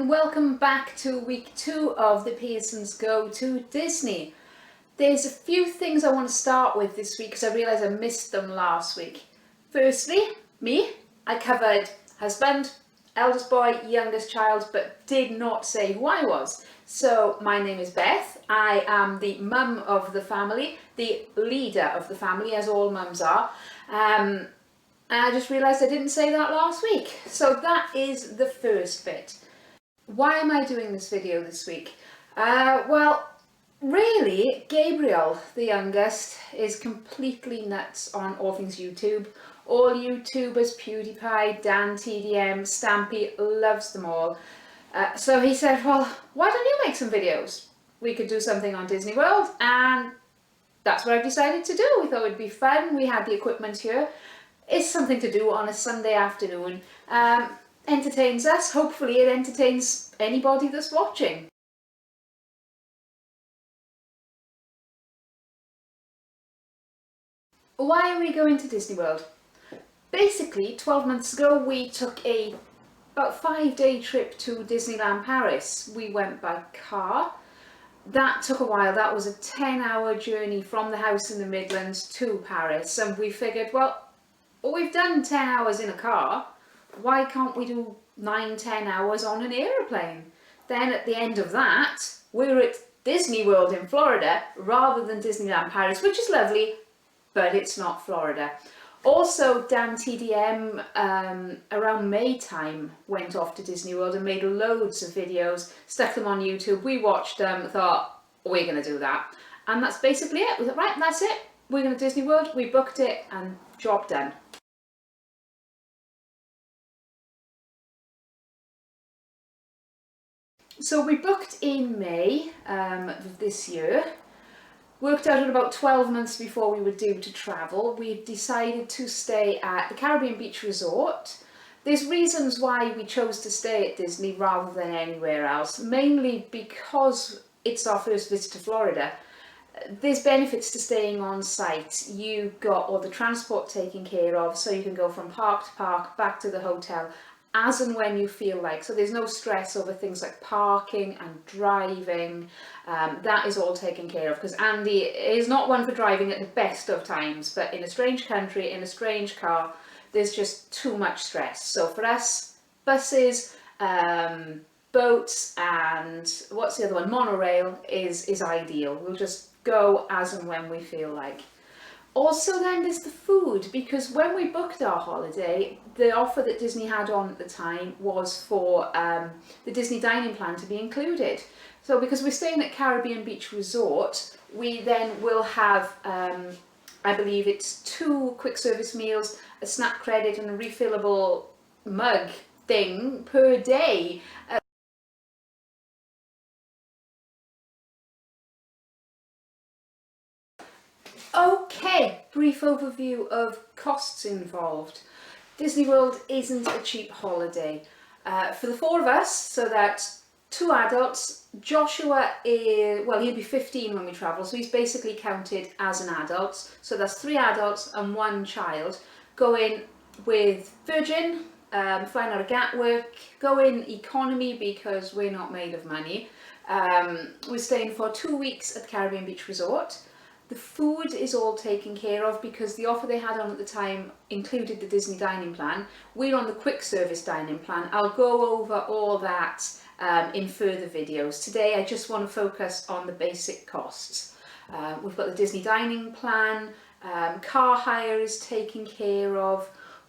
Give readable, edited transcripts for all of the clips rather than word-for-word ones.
and welcome back to week 2 of the Pearsons Go to Disney. There's a few things I want to start with this week because I realised I missed them last week. Firstly, I covered husband, eldest boy, youngest child, but did not say who I was. So my name is Beth. I am the mum of the family, the leader of the family, as all mums are. And I just realised I didn't say that last week. So that is the first bit. Why am I doing this video this week? Well, really, Gabriel, the youngest, is completely nuts on all things YouTube. All YouTubers, PewDiePie, Dan TDM, Stampy, loves them all. So he said, well, why don't you make some videos? We could do something on Disney World, and that's what I've decided to do. We thought it would be fun. We had the equipment here. It's something to do on a Sunday afternoon. Entertains us. Hopefully it entertains anybody that's watching. Why are we going to Disney World? Basically, 12 months ago we took about 5-day trip to Disneyland Paris. We went by car. That took a while. That was a 10-hour journey from the house in the Midlands to Paris, and we figured, well, we've done 10 hours in a car, why can't we do 9-10 hours on an aeroplane? Then at the end of that, we're at Disney World in Florida rather than Disneyland Paris, which is lovely, but it's not Florida. Also, Dan TDM around May time went off to Disney World and made loads of videos, stuck them on YouTube. We watched them, thought, we're going to do that. And that's basically it. We thought, right, that's it. We're going to Disney World. We booked it and job done. So we booked in May of this year. Worked out at about 12 months before we were due to travel. We decided to stay at the Caribbean Beach Resort. There's reasons why we chose to stay at Disney rather than anywhere else, mainly because it's our first visit to Florida. There's benefits to staying on site. You've got all the transport taken care of, so you can go from park to park, back to the hotel, as and when you feel like. So there's no stress over things like parking and driving. That is all taken care of, because Andy is not one for driving at the best of times, but in a strange country, in a strange car, there's just too much stress. So for us, buses, boats, and what's the other one? Monorail is ideal. We'll just go as and when we feel like. Also then there's the food, because when we booked our holiday, the offer that Disney had on at the time was for the Disney dining plan to be included. So because we're staying at Caribbean Beach Resort, we then will have, I believe it's 2 quick service meals, a snack credit and a refillable mug thing per day. Okay, brief overview of costs involved. Disney World isn't a cheap holiday. For the 4 of us, so that's 2 adults, Joshua is, well, he'll be 15 when we travel, so he's basically counted as an adult. So that's 3 adults and 1 child. Going with Virgin, flying out of Gatwick, going economy because we're not made of money. We're staying for 2 weeks at the Caribbean Beach Resort. The food is all taken care of because the offer they had on at the time included the Disney dining plan. We're on the quick service dining plan. I'll go over all that in further videos. Today I just want to focus on the basic costs. We've got the Disney dining plan, car hire is taken care of.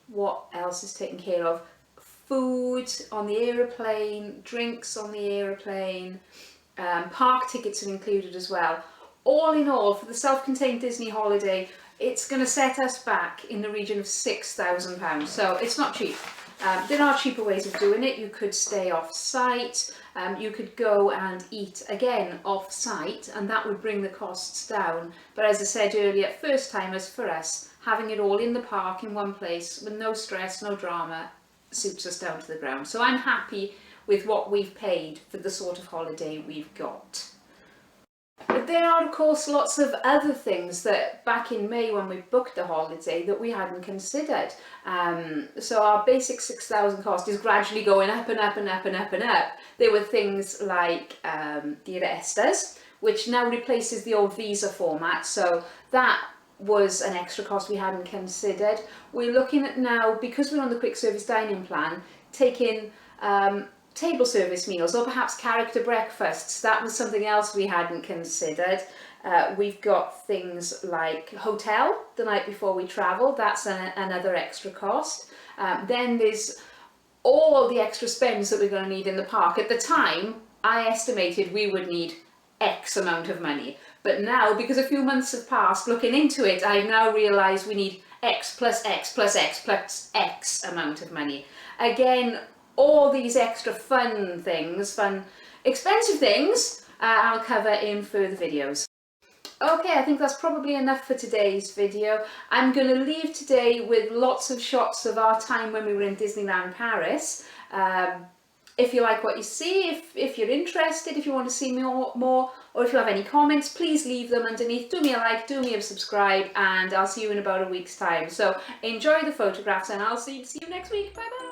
What else is taken care of? Food on the aeroplane, drinks on the aeroplane, park tickets are included as well. All in all, for the self-contained Disney holiday, it's going to set us back in the region of £6,000. So it's not cheap. There are cheaper ways of doing it. You could stay off-site, you could go and eat again off-site, and that would bring the costs down. But as I said earlier, first timers for us, having it all in the park in one place with no stress, no drama, suits us down to the ground. So I'm happy with what we've paid for the sort of holiday we've got. But there are of course lots of other things that back in May when we booked the holiday that we hadn't considered. So our basic 6,000 cost is gradually going up and up and up and up and up. There were things like the Arestas, which now replaces the old Visa format, so that was an extra cost we hadn't considered. We're looking at now, because we're on the quick service dining plan, taking table service meals or perhaps character breakfasts. That was something else we hadn't considered. We've got things like hotel the night before we travel. That's another extra cost. Then there's all the extra spends that we're going to need in the park. At the time, I estimated we would need X amount of money. But now, because a few months have passed looking into it, I've now realised we need X plus X plus X plus X amount of money. Again, all these extra fun things, expensive things, I'll cover in further videos. Okay, I think that's probably enough for today's video. I'm going to leave today with lots of shots of our time when we were in Disneyland Paris. If you like what you see, if you're interested, if you want to see more, or if you have any comments, please leave them underneath. Do me a like, do me a subscribe, and I'll see you in about a week's time. So enjoy the photographs, and I'll see you next week. Bye bye.